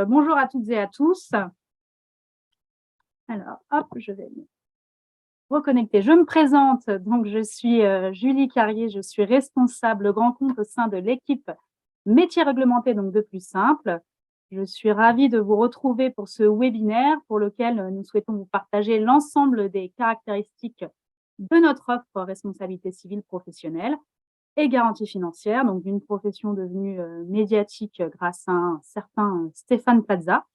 Bonjour à toutes et à tous. Alors, hop, je vais me reconnecter. Je me présente, donc je suis Julie Carrier, je suis responsable grand compte au sein de l'équipe métiers réglementés, donc de Plus Simple. Je suis ravie de vous retrouver pour ce webinaire pour lequel nous souhaitons vous partager l'ensemble des caractéristiques de notre offre responsabilité civile professionnelle et garantie financière, donc d'une profession devenue médiatique grâce à un certain Stéphane Plaza,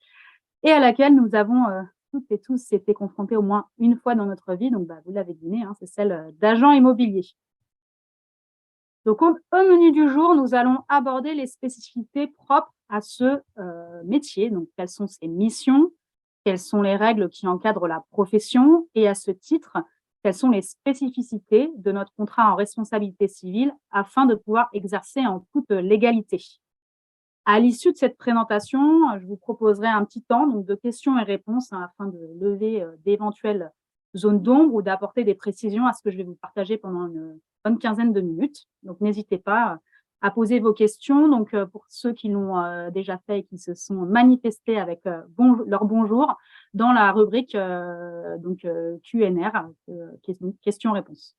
et à laquelle nous avons toutes et tous été confrontés au moins une fois dans notre vie. Donc, vous l'avez deviné, c'est celle d'agent immobilier. Donc, au menu du jour, nous allons aborder les spécificités propres à ce métier. Donc, quelles sont ses missions, quelles sont les règles qui encadrent la profession et à ce titre, quelles sont les spécificités de notre contrat en responsabilité civile afin de pouvoir exercer en toute légalité. À l'issue de cette présentation, je vous proposerai un petit temps donc de questions et réponses afin de lever d'éventuelles zones d'ombre ou d'apporter des précisions à ce que je vais vous partager pendant une bonne quinzaine de minutes. Donc, n'hésitez pas à poser vos questions. Donc, pour ceux qui l'ont déjà fait et qui se sont manifestés avec leur bonjour dans la rubrique Q&R, questions-réponses.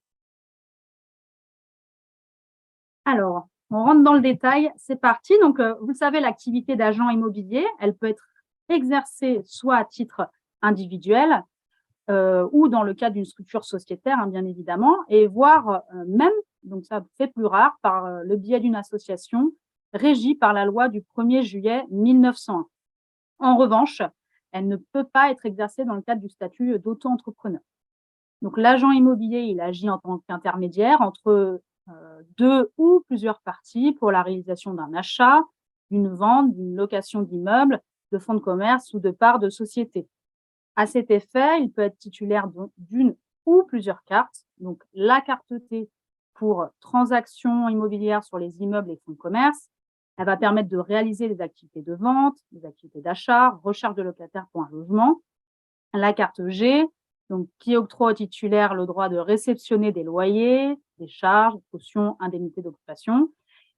Alors, on rentre dans le détail, c'est parti. Donc, vous le savez, l'activité d'agent immobilier, elle peut être exercée soit à titre individuel ou dans le cadre d'une structure sociétaire, bien évidemment, et voire même, donc ça fait plus rare, par le biais d'une association régie par la loi du 1er juillet 1901. En revanche, elle ne peut pas être exercée dans le cadre du statut d'auto-entrepreneur. Donc, l'agent immobilier, il agit en tant qu'intermédiaire entre deux ou plusieurs parties pour la réalisation d'un achat, d'une vente, d'une location d'immeubles, de fonds de commerce ou de parts de société. À cet effet, il peut être titulaire d'une ou plusieurs cartes. Donc, la carte T pour transactions immobilières sur les immeubles et fonds de commerce. Elle va permettre de réaliser des activités de vente, des activités d'achat, recherche de locataires pour un logement. La carte G, donc, qui octroie aux titulaires le droit de réceptionner des loyers, des charges, cautions, indemnités d'occupation.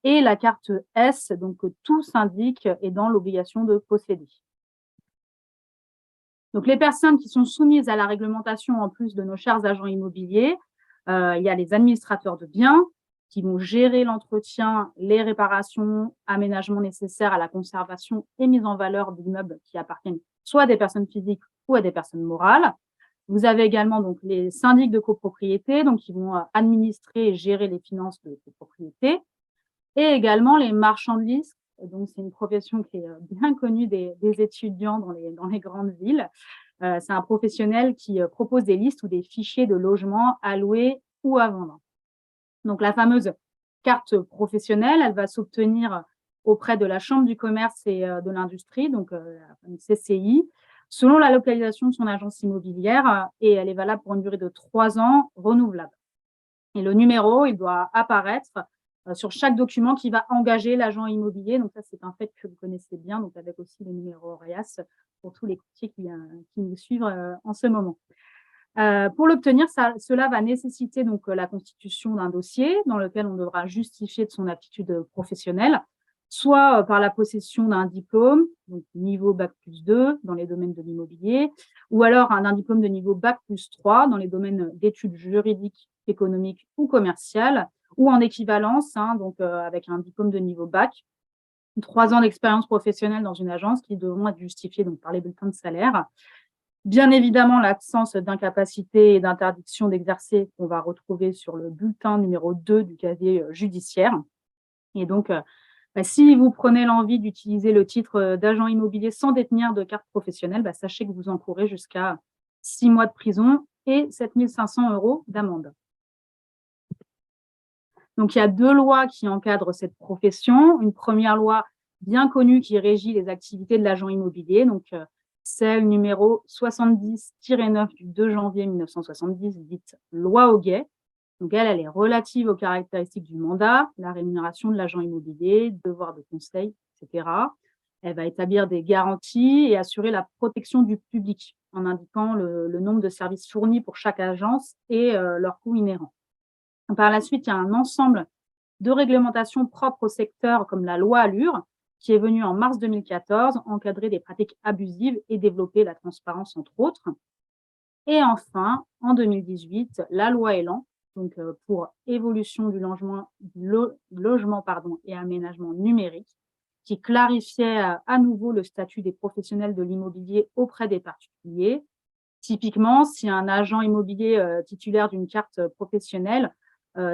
Et la carte S, donc, que tout syndic est dans l'obligation de posséder. Donc, les personnes qui sont soumises à la réglementation, en plus de nos chers agents immobiliers, il y a les administrateurs de biens qui vont gérer l'entretien, les réparations, aménagements nécessaires à la conservation et mise en valeur d'immeubles qui appartiennent soit à des personnes physiques ou à des personnes morales. Vous avez également donc les syndics de copropriété, donc qui vont administrer et gérer les finances de copropriété, et également les marchands de listes. Donc, c'est une profession qui est bien connue des étudiants dans les grandes villes. C'est un professionnel qui propose des listes ou des fichiers de logements à louer ou à vendre. Donc, la fameuse carte professionnelle, elle va s'obtenir auprès de la Chambre du commerce et de l'industrie, donc la CCI, selon la localisation de son agence immobilière, et elle est valable pour une durée de 3 ans, renouvelable. Et le numéro, il doit apparaître sur chaque document qui va engager l'agent immobilier. Donc ça, c'est un fait que vous connaissez bien, donc avec aussi le numéro OREAS pour tous les courtiers qui nous suivent en ce moment. Pour l'obtenir, cela va nécessiter donc la constitution d'un dossier dans lequel on devra justifier de son aptitude professionnelle, soit par la possession d'un diplôme, donc niveau Bac+2 dans les domaines de l'immobilier, ou alors d'un diplôme de niveau Bac+3 dans les domaines d'études juridiques, économiques ou commerciales, ou en équivalence, donc avec un diplôme de niveau Bac, 3 ans d'expérience professionnelle dans une agence qui devront être justifiés donc, par les bulletins de salaire. Bien évidemment, l'absence d'incapacité et d'interdiction d'exercer qu'on va retrouver sur le bulletin numéro 2 du casier judiciaire. Et donc, si vous prenez l'envie d'utiliser le titre d'agent immobilier sans détenir de carte professionnelle, sachez que vous encourez jusqu'à 6 mois de prison et 7 500 € d'amende. Donc, il y a 2 lois qui encadrent cette profession. Une première loi bien connue qui régit les activités de l'agent immobilier, donc celle numéro 70-9 du 2 janvier 1970, dite loi Hoguet. Donc, elle est relative aux caractéristiques du mandat, la rémunération de l'agent immobilier, devoir de conseil, etc. Elle va établir des garanties et assurer la protection du public en indiquant le nombre de services fournis pour chaque agence et leurs coûts inhérents. Par la suite, il y a un ensemble de réglementations propres au secteur, comme la loi Allure, qui est venue en mars 2014 encadrer des pratiques abusives et développer la transparence, entre autres. Et enfin, en 2018, la loi Elan, donc pour évolution du logement et aménagement numérique, qui clarifiait à nouveau le statut des professionnels de l'immobilier auprès des particuliers. Typiquement, si un agent immobilier titulaire d'une carte professionnelle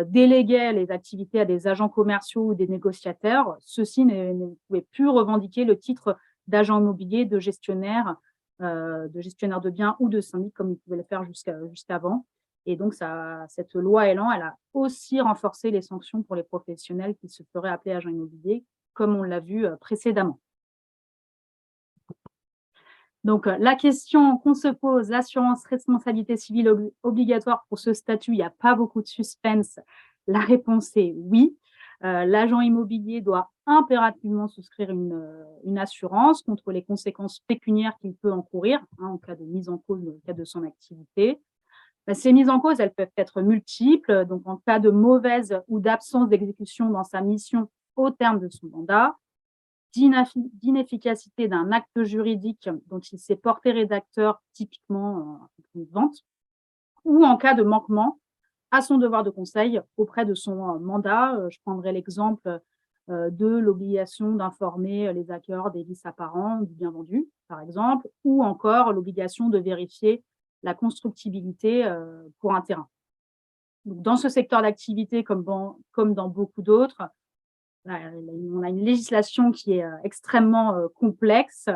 déléguait les activités à des agents commerciaux ou des négociateurs, ceux-ci ne pouvaient plus revendiquer le titre d'agent immobilier, de gestionnaire de biens ou de syndic comme ils pouvaient le faire jusqu'avant. Et donc, cette loi Elan, elle a aussi renforcé les sanctions pour les professionnels qui se feraient appeler agents immobiliers, comme on l'a vu précédemment. Donc, la question qu'on se pose, l'assurance responsabilité civile obligatoire pour ce statut, il n'y a pas beaucoup de suspense. La réponse est oui. L'agent immobilier doit impérativement souscrire une assurance contre les conséquences pécuniaires qu'il peut encourir en cas de mise en cause dans le cadre de son activité. Ces mises en cause, elles peuvent être multiples, donc en cas de mauvaise ou d'absence d'exécution dans sa mission au terme de son mandat, d'inefficacité d'un acte juridique dont il s'est porté rédacteur, typiquement une vente, ou en cas de manquement à son devoir de conseil auprès de son mandat. Je prendrai l'exemple de l'obligation d'informer les acquéreurs des vices apparents du bien vendu, par exemple, ou encore l'obligation de vérifier la constructibilité pour un terrain. Donc, dans ce secteur d'activité, comme dans beaucoup d'autres, on a une législation qui est extrêmement complexe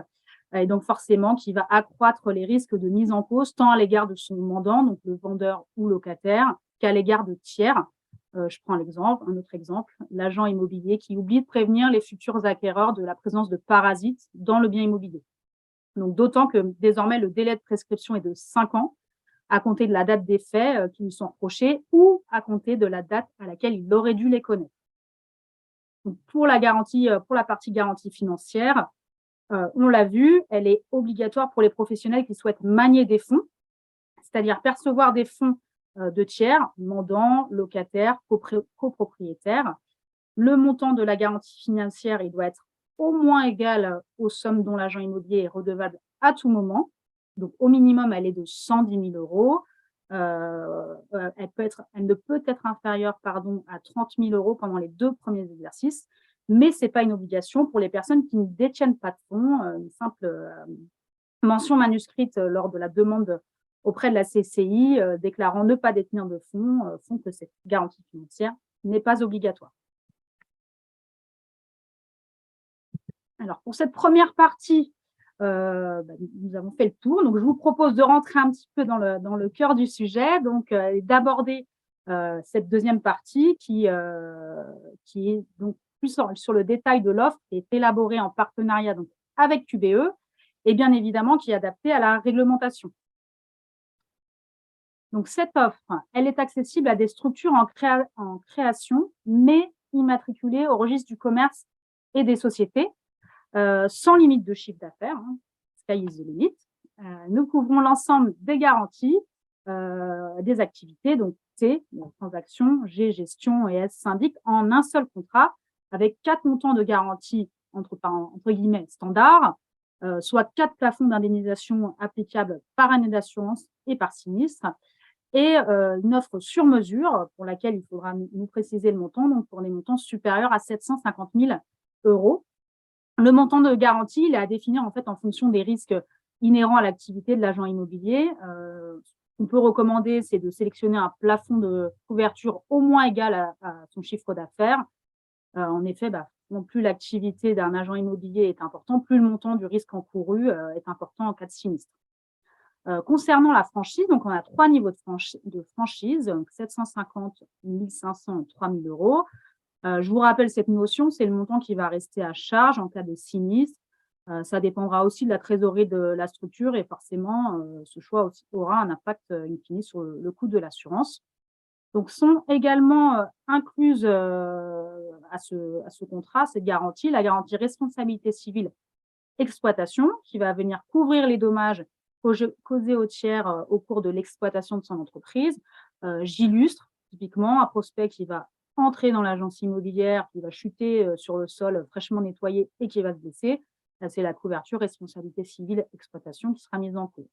et donc forcément qui va accroître les risques de mise en cause tant à l'égard de son mandant, donc le vendeur ou locataire, qu'à l'égard de tiers. Je prends un autre exemple, l'agent immobilier qui oublie de prévenir les futurs acquéreurs de la présence de parasites dans le bien immobilier. Donc d'autant que désormais le délai de prescription est de 5 ans à compter de la date des faits qui lui sont reprochés ou à compter de la date à laquelle il aurait dû les connaître. Donc, pour la partie garantie financière, on l'a vu, elle est obligatoire pour les professionnels qui souhaitent manier des fonds, c'est-à-dire percevoir des fonds de tiers, mandants, locataires, copropriétaires. Le montant de la garantie financière, il doit être au moins égal aux sommes dont l'agent immobilier est redevable à tout moment. Donc, au minimum, elle est de 110 000 €. Elle ne peut être inférieure à 30 000 € pendant les 2 premiers exercices, mais ce n'est pas une obligation pour les personnes qui ne détiennent pas de fonds. Une simple mention manuscrite lors de la demande auprès de la CCI déclarant ne pas détenir de fonds font que cette garantie financière n'est pas obligatoire. Alors, pour cette première partie, nous avons fait le tour. Donc, je vous propose de rentrer un petit peu dans le cœur du sujet, donc d'aborder cette deuxième partie qui est donc plus sur le détail de l'offre, qui est élaborée en partenariat donc, avec QBE et bien évidemment qui est adaptée à la réglementation. Donc, cette offre, elle est accessible à des structures en création, mais immatriculées au registre du commerce et des sociétés, sans limite de chiffre d'affaires, sky is the limit. Nous couvrons l'ensemble des garanties, des activités, donc T, transaction, G, gestion et S, syndic, en un seul contrat, avec 4 montants de garantie entre guillemets standards, soit 4 plafonds d'indemnisation applicables par année d'assurance et par sinistre, et une offre sur mesure pour laquelle il faudra nous préciser le montant, donc pour les montants supérieurs à 750 000 €. Le montant de garantie, il est à définir en fait en fonction des risques inhérents à l'activité de l'agent immobilier. Ce qu'on peut recommander, c'est de sélectionner un plafond de couverture au moins égal à son chiffre d'affaires. En effet, non plus l'activité d'un agent immobilier est importante, plus le montant du risque encouru est important en cas de sinistre. Concernant la franchise, donc on a 3 niveaux de franchise, donc 750, 1 500 et 3 000 €. Je vous rappelle cette notion, c'est le montant qui va rester à charge en cas de sinistre. Ça dépendra aussi de la trésorerie de la structure et forcément, ce choix aussi aura un impact in fine sur le coût de l'assurance. Donc, sont également incluses à ce contrat, cette garantie, la garantie responsabilité civile exploitation, qui va venir couvrir les dommages causés au tiers au cours de l'exploitation de son entreprise. J'illustre typiquement un prospect qui va entrer dans l'agence immobilière, qui va chuter sur le sol fraîchement nettoyé et qui va se blesser. Là, c'est la couverture responsabilité civile exploitation qui sera mise en cause.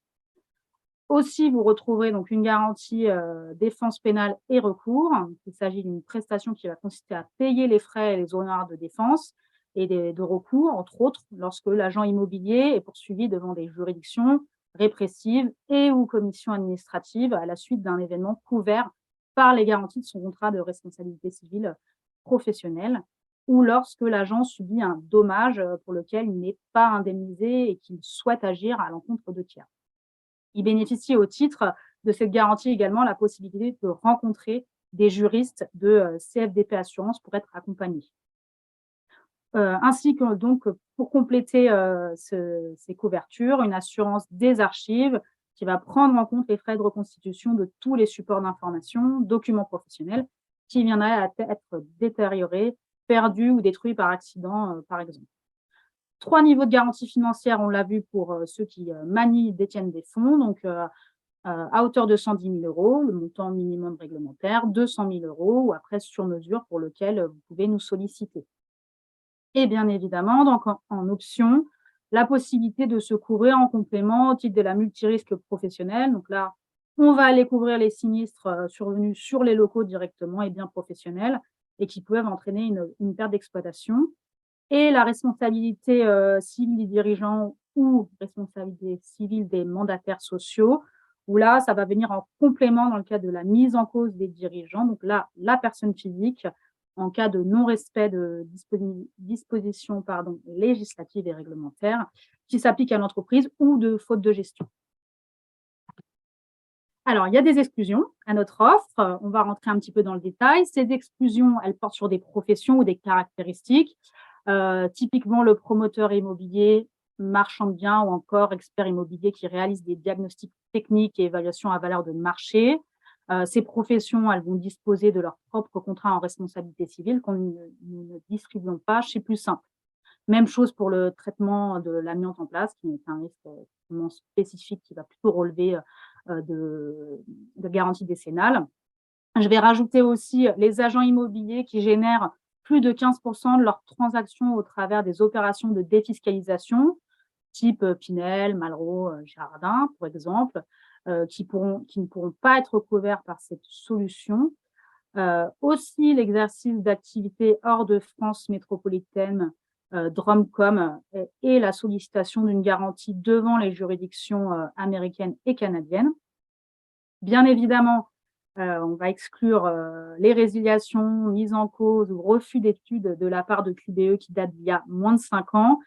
Aussi, vous retrouverez donc une garantie défense pénale et recours. Il s'agit d'une prestation qui va consister à payer les frais et les honoraires de défense et de recours, entre autres, lorsque l'agent immobilier est poursuivi devant des juridictions répressives et ou commissions administratives à la suite d'un événement couvert par les garanties de son contrat de responsabilité civile professionnelle ou lorsque l'agent subit un dommage pour lequel il n'est pas indemnisé et qu'il souhaite agir à l'encontre de tiers. Il bénéficie au titre de cette garantie également la possibilité de rencontrer des juristes de CFDP Assurance pour être accompagné. Ainsi que donc pour compléter ces couvertures, une assurance des archives qui va prendre en compte les frais de reconstitution de tous les supports d'information, documents professionnels qui viendraient à être détériorés, perdus ou détruits par accident, par exemple. 3 niveaux de garantie financière, on l'a vu pour ceux qui manient, détiennent des fonds, donc à hauteur de 110 000 €, le montant minimum réglementaire, 200 000 € ou après sur mesure pour lequel vous pouvez nous solliciter. Et bien évidemment, donc en option, la possibilité de se couvrir en complément au titre de la multirisque professionnelle. Donc là, on va aller couvrir les sinistres survenus sur les locaux directement et biens professionnels et qui peuvent entraîner une perte d'exploitation. Et la responsabilité civile des dirigeants ou responsabilité civile des mandataires sociaux, où là, ça va venir en complément dans le cas de la mise en cause des dirigeants. Donc là, la personne physique, en cas de non-respect de dispositions législatives et réglementaires qui s'appliquent à l'entreprise ou de faute de gestion. Alors, il y a des exclusions à notre offre. On va rentrer un petit peu dans le détail. Ces exclusions, elles portent sur des professions ou des caractéristiques. Typiquement, le promoteur immobilier, marchand de biens ou encore expert immobilier qui réalise des diagnostics techniques et évaluations à valeur de marché. Ces professions, elles vont disposer de leur propre contrat en responsabilité civile qu'on ne distribuons pas chez Plus Simple. Même chose pour le traitement de l'amiante en place, qui est un risque spécifique qui va plutôt relever de garantie décennale. Je vais rajouter aussi les agents immobiliers qui génèrent plus de 15% de leurs transactions au travers des opérations de défiscalisation, type Pinel, Malraux, Girardin, pour exemple, qui ne pourront pas être couverts par cette solution. Aussi l'exercice d'activités hors de France métropolitaine, Drumcom, et la sollicitation d'une garantie devant les juridictions américaines et canadiennes. Bien évidemment, on va exclure les résiliations, mises en cause ou refus d'études de la part de QBE qui datent d'il y a moins de 5 ans.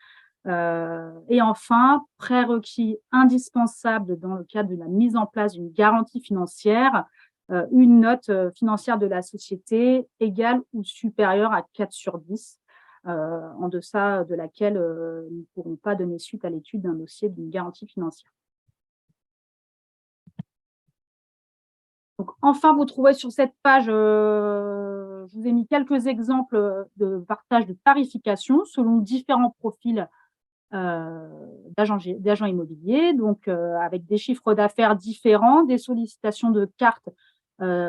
Et enfin, prérequis indispensable dans le cadre de la mise en place d'une garantie financière, une note financière de la société égale ou supérieure à 4/10, en deçà de laquelle nous ne pourrons pas donner suite à l'étude d'un dossier d'une garantie financière. Donc, enfin, vous trouvez sur cette page, je vous ai mis quelques exemples de partage de tarification selon différents profils d'agents immobiliers, donc avec des chiffres d'affaires différents, des sollicitations de cartes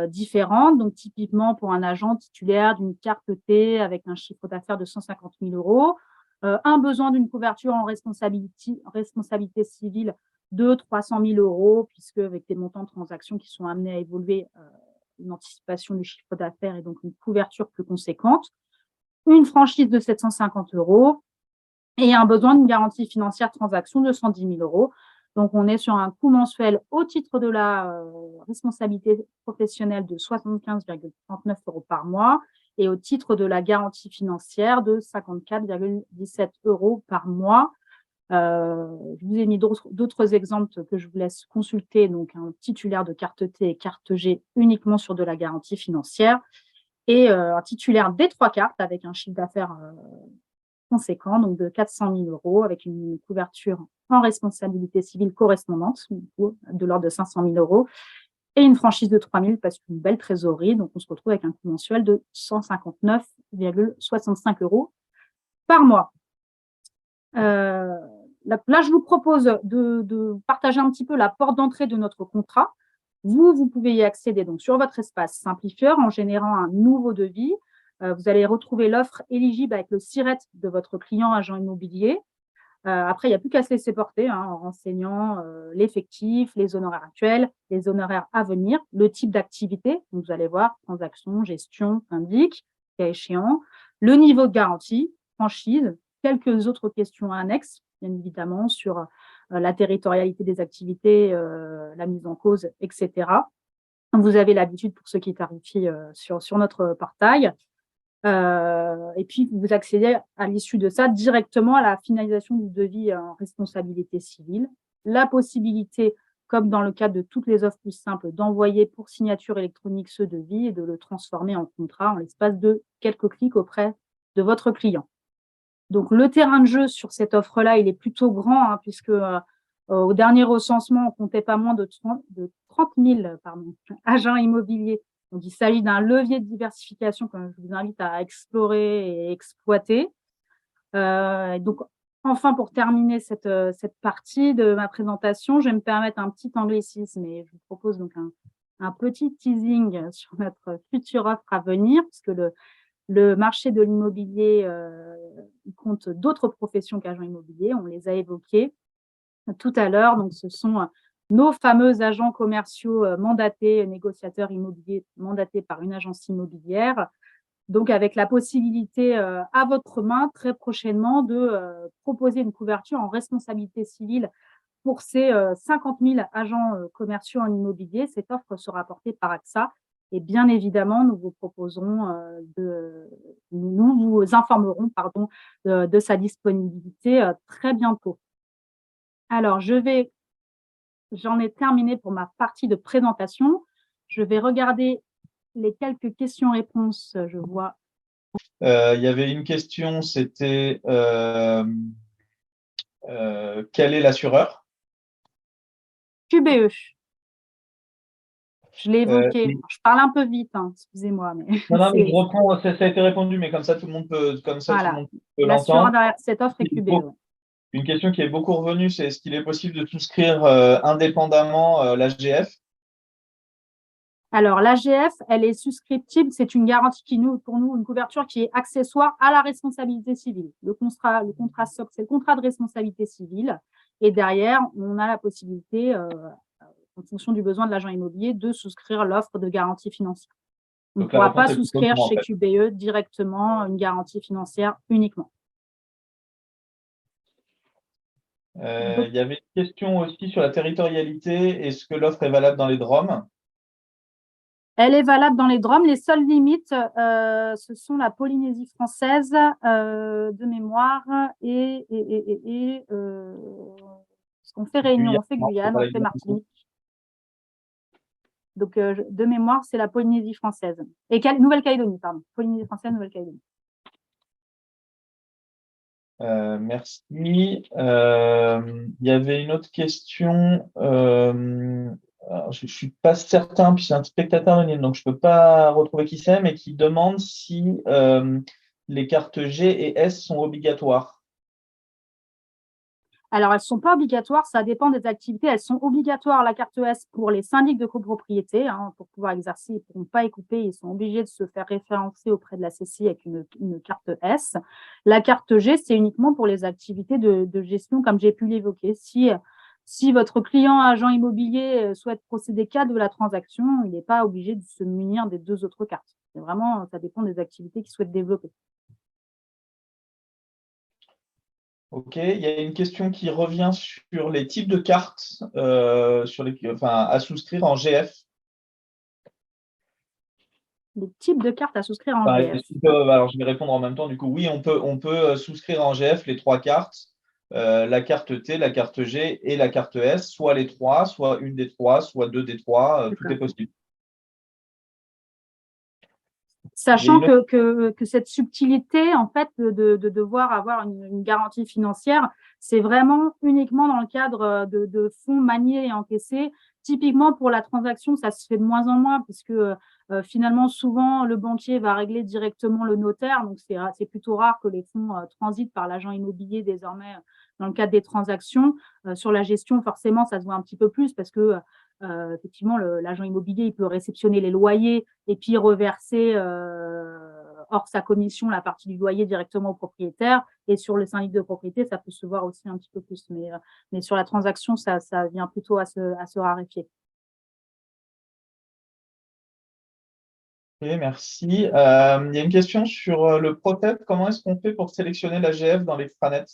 différentes. Donc, typiquement, pour un agent titulaire d'une carte T avec un chiffre d'affaires de 150 000 €, un besoin d'une couverture en responsabilité civile de 300 000 €, puisque avec des montants de transactions qui sont amenés à évoluer, une anticipation du chiffre d'affaires et donc une couverture plus conséquente, une franchise de 750 € et un besoin d'une garantie financière transaction de 110 000 €. Donc, on est sur un coût mensuel au titre de la responsabilité professionnelle de 75,39 € par mois et au titre de la garantie financière de 54,17 € par mois. Je vous ai mis d'autres exemples que je vous laisse consulter, donc un titulaire de carte T et carte G uniquement sur de la garantie financière et un titulaire des 3 cartes avec un chiffre d'affaires conséquent, donc de 400 000 € avec une couverture en responsabilité civile correspondante, de l'ordre de 500 000 € et une franchise de 3 000 parce qu'une belle trésorerie, donc on se retrouve avec un coût mensuel de 159,65 € par mois. là, je vous propose de partager un petit peu la porte d'entrée de notre contrat. Vous pouvez y accéder donc sur votre espace simplifieur en générant un nouveau devis. Vous allez retrouver l'offre éligible avec le SIRET de votre client agent immobilier. Après, il n'y a plus qu'à se laisser porter en renseignant l'effectif, les honoraires actuels, les honoraires à venir, le type d'activité. Donc, vous allez voir transaction, gestion, indique, cas échéant, le niveau de garantie, franchise, quelques autres questions annexes, bien évidemment, sur la territorialité des activités, la mise en cause, etc. Vous avez l'habitude pour ceux qui tarifient sur notre portail. Et puis, vous accédez à l'issue de ça directement à la finalisation du devis en responsabilité civile. La possibilité, comme dans le cadre de toutes les offres plus simples, d'envoyer pour signature électronique ce devis et de le transformer en contrat en l'espace de quelques clics auprès de votre client. Donc, le terrain de jeu sur cette offre-là, il est plutôt grand, puisque au dernier recensement, on comptait pas moins de 30 000 agents immobiliers. Donc, il s'agit d'un levier de diversification que je vous invite à explorer et exploiter. Donc, enfin, pour terminer cette partie de ma présentation, je vais me permettre un petit anglicisme et je vous propose donc un petit teasing sur notre future offre à venir, puisque le marché de l'immobilier compte d'autres professions qu'agents immobiliers, on les a évoquées tout à l'heure. Donc, ce sont nos fameux agents commerciaux mandatés, négociateurs immobiliers mandatés par une agence immobilière. Donc, avec la possibilité à votre main, très prochainement, de proposer une couverture en responsabilité civile pour ces 50 000 agents commerciaux en immobilier. Cette offre sera portée par AXA. Et bien évidemment, nous vous proposerons nous vous informerons de sa disponibilité très bientôt. Alors, j'en ai terminé pour ma partie de présentation. Je vais regarder les quelques questions-réponses, je vois. Il y avait une question, c'était quel est l'assureur? QBE. Je l'ai évoqué. Je parle un peu vite, excusez-moi. Mais non, mais je reprends, ça a été répondu, mais comme ça, tout le monde peut, voilà. l'entendre. L'assureur derrière cette offre est QBE. Une question qui est beaucoup revenue, c'est est-ce qu'il est possible de souscrire indépendamment l'AGF? Alors, l'AGF, elle est souscriptible. C'est une garantie pour nous, une couverture qui est accessoire à la responsabilité civile. Le contrat SOC, c'est le contrat de responsabilité civile. Et derrière, on a la possibilité, en fonction du besoin de l'agent immobilier, de souscrire l'offre de garantie financière. On ne pourra pas souscrire chez QBE directement une garantie financière uniquement. Il y avait une question aussi sur la territorialité. Est-ce que l'offre est valable dans les DROM? Elle est valable dans les DROM. Les seules limites, ce sont la Polynésie française de mémoire et parce qu'on fait Réunion, on fait Guyane, on fait Martinique. Donc, de mémoire, c'est la Polynésie française. Et Nouvelle-Calédonie, pardon. Polynésie française, Nouvelle-Calédonie. Merci. Il y avait une autre question. Je ne suis pas certain, puis c'est un spectateur anonyme, donc je ne peux pas retrouver qui c'est, mais qui demande si les cartes G et S sont obligatoires. Alors, elles ne sont pas obligatoires, ça dépend des activités. Elles sont obligatoires, la carte S, pour les syndics de copropriété. Pour pouvoir exercer, ils ne pourront pas y couper. Ils sont obligés de se faire référencer auprès de la CCI avec une carte S. La carte G, c'est uniquement pour les activités de gestion, comme j'ai pu l'évoquer. Si votre client agent immobilier souhaite procéder qu'à de la transaction, il n'est pas obligé de se munir des deux autres cartes. C'est vraiment, ça dépend des activités qu'il souhaite développer. Ok, il y a une question qui revient sur les types de cartes à souscrire en GF. Les types de cartes à souscrire en GF. Alors, je vais répondre en même temps. Du coup, oui, on peut souscrire en GF les trois cartes, la carte T, la carte G et la carte S, soit les trois, soit une des trois, soit deux des trois, tout est possible. Sachant que cette subtilité, en fait, de devoir avoir une garantie financière, c'est vraiment uniquement dans le cadre de fonds maniés et encaissés. Typiquement, pour la transaction, ça se fait de moins en moins, puisque finalement, souvent, le banquier va régler directement le notaire. Donc, c'est plutôt rare que les fonds transitent par l'agent immobilier désormais dans le cadre des transactions. Sur la gestion, forcément, ça se voit un petit peu plus parce que effectivement, l'agent immobilier, il peut réceptionner les loyers et puis reverser hors sa commission la partie du loyer directement au propriétaire. Et sur le syndic de propriété, ça peut se voir aussi un petit peu plus. Mais sur la transaction, ça vient plutôt à se raréfier. Ok, merci. Il y a une question sur le process. Comment est-ce qu'on fait pour sélectionner l'AGF dans l'extranet?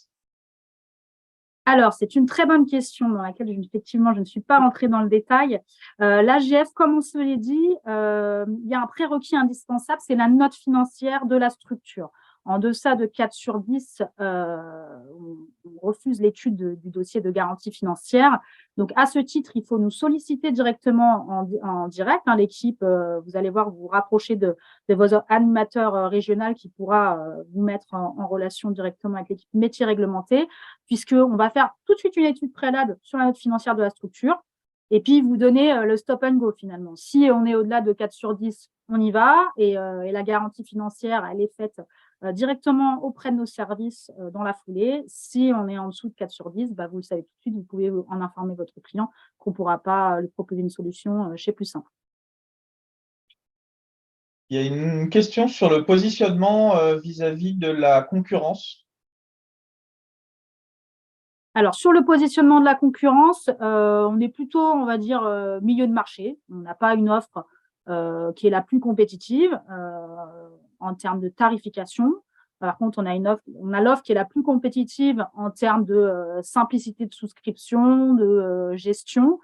Alors, c'est une très bonne question dans laquelle, effectivement, je ne suis pas rentrée dans le détail. L'AGF, comme on se l'est dit, il y a un prérequis indispensable, c'est la note financière de la structure. En deçà de 4 sur 10, on refuse l'étude du dossier de garantie financière. Donc, à ce titre, il faut nous solliciter directement en direct. L'équipe, vous allez voir, vous rapprocher de votre animateur régional qui pourra vous mettre en relation directement avec l'équipe métier réglementé, puisqu'on va faire tout de suite une étude préalable sur la note financière de la structure et puis vous donner le stop and go finalement. Si on est au-delà de 4 sur 10, on y va et la garantie financière, elle est faite directement auprès de nos services dans la foulée. Si on est en dessous de 4 sur 10, vous le savez tout de suite, vous pouvez en informer votre client qu'on ne pourra pas lui proposer une solution chez Plus Simple. Il y a une question sur le positionnement vis-à-vis de la concurrence. Alors, sur le positionnement de la concurrence, on est plutôt, on va dire, milieu de marché. On n'a pas une offre qui est la plus compétitive en termes de tarification. Par contre, on a l'offre qui est la plus compétitive en termes de simplicité de souscription, de gestion.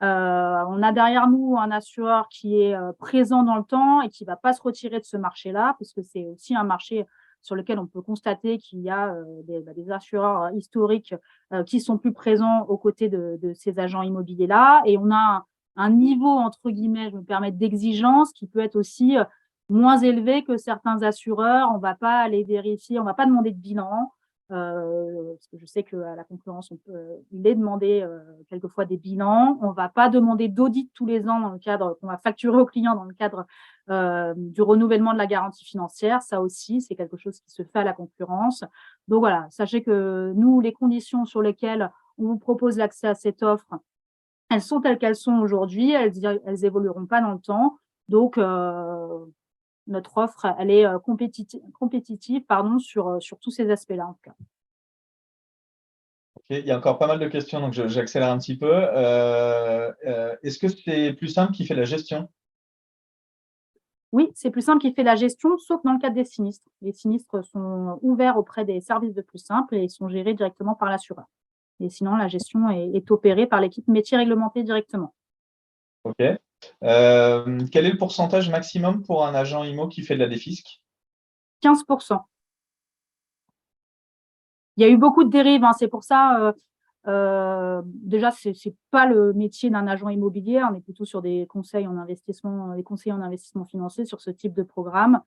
On a derrière nous un assureur qui est présent dans le temps et qui ne va pas se retirer de ce marché-là, parce que c'est aussi un marché sur lequel on peut constater qu'il y a des assureurs historiques qui sont plus présents aux côtés de ces agents immobiliers-là. Et on a un niveau, entre guillemets, je me permets, d'exigence qui peut être aussi moins élevé que certains assureurs. On ne va pas aller vérifier, on ne va pas demander de bilan. Parce que je sais qu'à la concurrence, il est demandé quelquefois des bilans. On ne va pas demander d'audit tous les ans dans le cadre qu'on va facturer aux clients dans le cadre du renouvellement de la garantie financière. Ça aussi, c'est quelque chose qui se fait à la concurrence. Donc voilà, sachez que nous, les conditions sur lesquelles on vous propose l'accès à cette offre, elles sont telles qu'elles sont aujourd'hui. Elles évolueront pas dans le temps. Donc, notre offre, elle est compétitive sur tous ces aspects-là, en tout cas. Ok, il y a encore pas mal de questions, donc j'accélère un petit peu. Est-ce que c'est Plus Simple qui fait la gestion? Oui, c'est Plus Simple qui fait la gestion, sauf dans le cadre des sinistres. Les sinistres sont ouverts auprès des services de Plus Simple et sont gérés directement par l'assureur. Et sinon, la gestion est opérée par l'équipe métier réglementé directement. Ok. Quel est le pourcentage maximum pour un agent IMO qui fait de la défisque? 15%. Il y a eu beaucoup de dérives, c'est pour ça. Déjà, ce n'est pas le métier d'un agent immobilier, on est plutôt sur des conseils en investissement, des conseillers en investissement financier sur ce type de programme.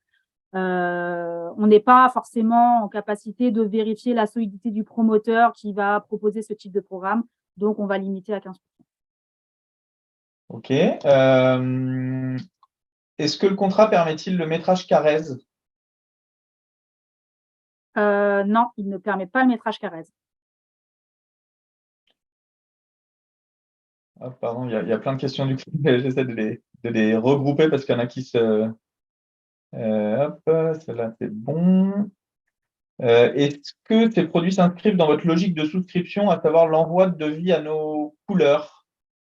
On n'est pas forcément en capacité de vérifier la solidité du promoteur qui va proposer ce type de programme, donc on va limiter à 15%. Ok. Est-ce que le contrat permet-il le métrage Carrez? Non, il ne permet pas le métrage Carrez. Ah, pardon, il y a plein de questions du coup. J'essaie de les regrouper parce qu'il y en a qui se. Hop, celle-là, c'est bon. Est-ce que ces produits s'inscrivent dans votre logique de souscription, à savoir l'envoi de devis à nos couleurs?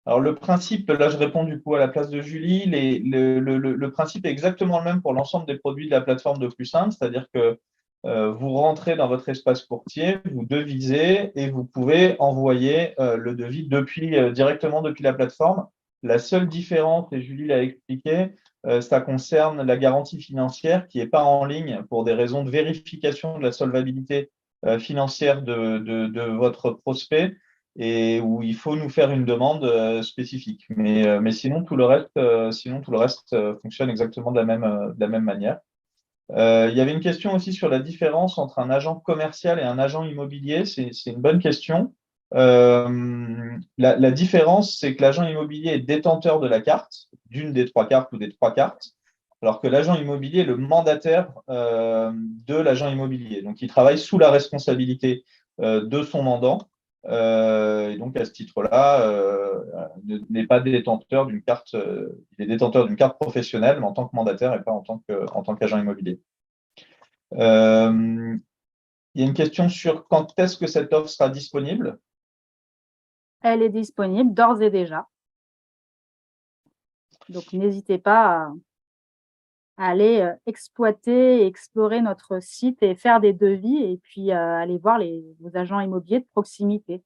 Alors, le principe, là, je réponds du coup à la place de Julie. Le principe est exactement le même pour l'ensemble des produits de la plateforme de Plus Simple, c'est-à-dire que vous rentrez dans votre espace courtier, vous devisez et vous pouvez envoyer le devis directement depuis la plateforme. La seule différence, et Julie l'a expliqué, ça concerne la garantie financière qui n'est pas en ligne pour des raisons de vérification de la solvabilité financière de votre prospect. et où il faut nous faire une demande spécifique. Mais sinon, tout le reste fonctionne exactement de la même manière. Il y avait une question aussi sur la différence entre un agent commercial et un agent immobilier. C'est une bonne question. La différence, c'est que l'agent immobilier est détenteur de la carte, d'une des trois cartes ou des trois cartes, alors que l'agent immobilier est le mandataire de l'agent immobilier. Donc, il travaille sous la responsabilité de son mandant. Et donc, à ce titre-là, n'est pas détenteur d'une carte, il est détenteur d'une carte professionnelle, mais en tant que mandataire et pas en tant qu'agent immobilier. Il y a une question sur quand est-ce que cette offre sera disponible. Elle est disponible d'ores et déjà. Donc, n'hésitez pas à aller exploiter et explorer notre site et faire des devis et puis aller voir vos agents immobiliers de proximité.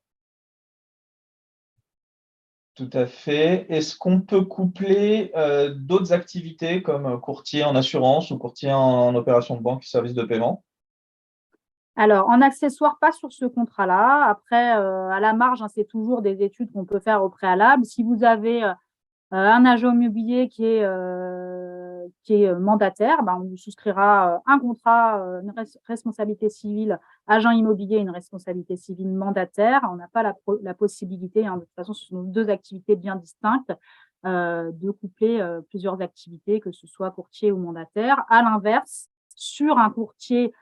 Tout à fait. Est-ce qu'on peut coupler d'autres activités comme courtier en assurance ou courtier en opération de banque et services de paiement? Alors, en accessoire, pas sur ce contrat-là. Après, à la marge, hein, c'est toujours des études qu'on peut faire au préalable. Si vous avez un agent immobilier qui est mandataire, ben, on lui souscrira un contrat, une responsabilité civile agent immobilier, une responsabilité civile mandataire. On n'a pas la possibilité, hein, de toute façon, ce sont deux activités bien distinctes, de coupler plusieurs activités, que ce soit courtier ou mandataire. À l'inverse, sur un courtier,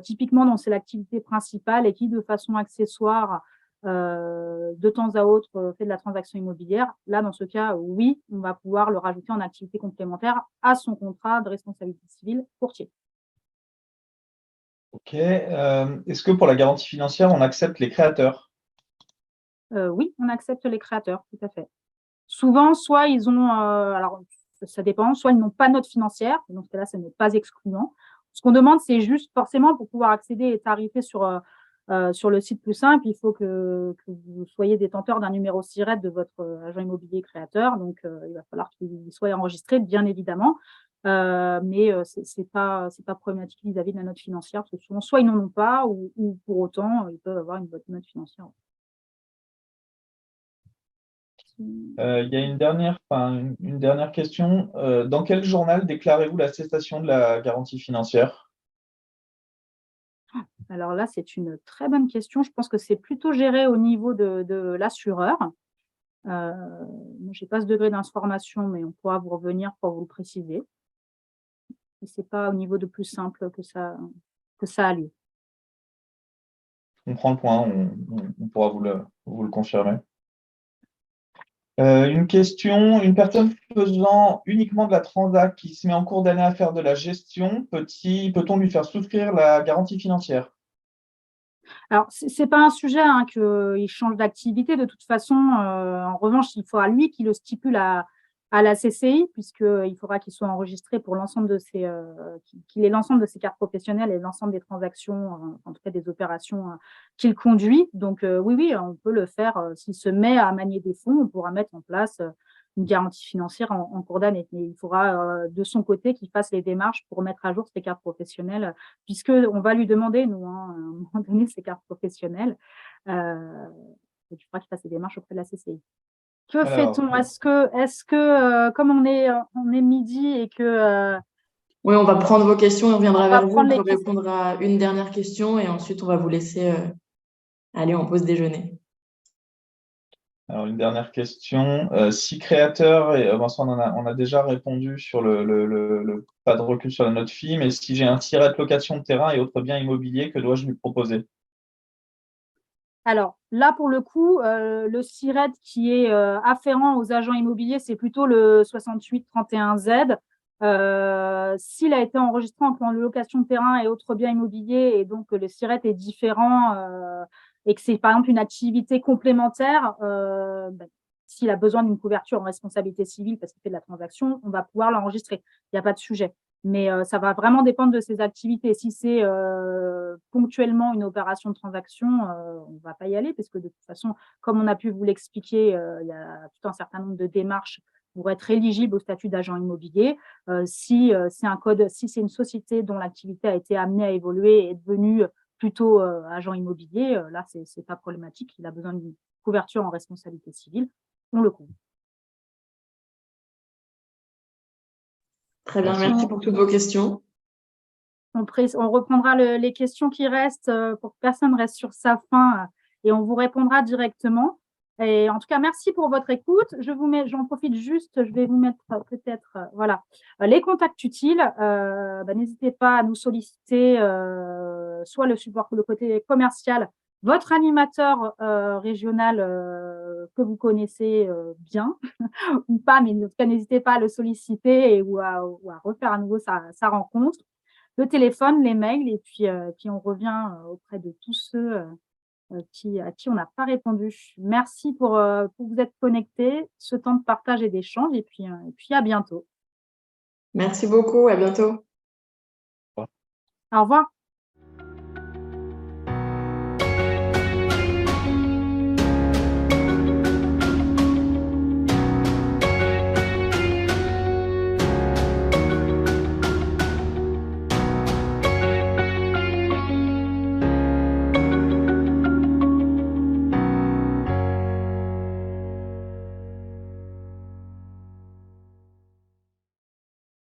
typiquement dont c'est l'activité principale et qui, de façon accessoire, de temps à autre, fait de la transaction immobilière. Là, dans ce cas, oui, on va pouvoir le rajouter en activité complémentaire à son contrat de responsabilité civile courtier. Ok. Est-ce que pour la garantie financière, on accepte les créateurs? Oui, on accepte les créateurs, tout à fait. Souvent, soit ils ont, alors ça dépend, soit ils n'ont pas de note financière, donc là, ce n'est pas excluant. Ce qu'on demande, c'est juste forcément pour pouvoir accéder et tarifer sur le site plus simple, il faut que vous soyez détenteur d'un numéro SIRET de votre agent immobilier créateur. Donc, il va falloir qu'il soit enregistré, bien évidemment. Mais ce n'est pas problématique vis-à-vis de la note financière, parce que souvent, soit ils n'en ont pas, ou pour autant, ils peuvent avoir une bonne note financière. Il y a une dernière question. Dans quel journal déclarez-vous la cessation de la garantie financière? Alors là, c'est une très bonne question. Je pense que c'est plutôt géré au niveau de l'assureur. Je n'ai pas ce degré d'information, mais on pourra vous revenir pour vous le préciser. Ce n'est pas au niveau de plus simple que ça a lieu. On prend le point, on pourra vous le confirmer. Une question, une personne faisant uniquement de la transac qui se met en cours d'année à faire de la gestion, peut-on lui faire souscrire la garantie financière? Alors, ce n'est pas un sujet, hein, qu'il change d'activité. De toute façon, en revanche, il faudra lui qui le stipule à la CCI, puisqu'il faudra qu'il soit enregistré pour l'ensemble de qu'il ait l'ensemble de ses cartes professionnelles et l'ensemble des transactions, en tout cas des opérations qu'il conduit. Donc, oui, on peut le faire. S'il se met à manier des fonds, on pourra mettre en place une garantie financière en cours d'année. Mais il faudra de son côté qu'il fasse les démarches pour mettre à jour ses cartes professionnelles, puisqu'on va lui demander, nous, hein, à un moment donné, ses cartes professionnelles. Il faudra qu'il fasse les démarches auprès de la CCI. Que Alors, fait-on? Est-ce que comme on est midi et que oui, on va prendre vos questions et on reviendra on va vers vous prendre les pour questions. répondre à une dernière question et ensuite on va vous laisser aller en pause déjeuner. Alors, une dernière question. Si créateur, Vincent, on a déjà répondu sur le pas de recul sur la note fille, mais si j'ai un tiret de location de terrain et autres biens immobiliers, que dois-je lui proposer? Alors là, pour le coup, le SIRET qui est afférent aux agents immobiliers, c'est plutôt le 6831Z. S'il a été enregistré en plan de location de terrain et autres biens immobiliers, et donc le SIRET est différent, et que c'est par exemple une activité complémentaire, s'il a besoin d'une couverture en responsabilité civile parce qu'il fait de la transaction, on va pouvoir l'enregistrer. Il n'y a pas de sujet. Mais ça va vraiment dépendre de ses activités. Si c'est ponctuellement une opération de transaction, on ne va pas y aller parce que de toute façon, comme on a pu vous l'expliquer, il y a tout un certain nombre de démarches pour être éligible au statut d'agent immobilier. Si c'est une société dont l'activité a été amenée à évoluer et est devenue plutôt agent immobilier, là, ce n'est pas problématique. Il a besoin d'une couverture en responsabilité civile, on le couvre. Très bien, Merci. merci pour toutes vos questions. On reprendra les questions qui restent pour que personne ne reste sur sa faim et on vous répondra directement. Et en tout cas, merci pour votre écoute. J'en profite juste, je vais vous mettre peut-être voilà, les contacts utiles. N'hésitez pas à nous solliciter, soit le support, le côté commercial, votre animateur régional que vous connaissez bien ou pas, mais en tout cas, n'hésitez pas à le solliciter ou à refaire à nouveau sa rencontre. Le téléphone, les mails, et puis on revient auprès de tous ceux à qui on n'a pas répondu. Merci pour vous être connectés, ce temps de partage et d'échange, et puis à bientôt. Merci beaucoup, à bientôt. Au revoir.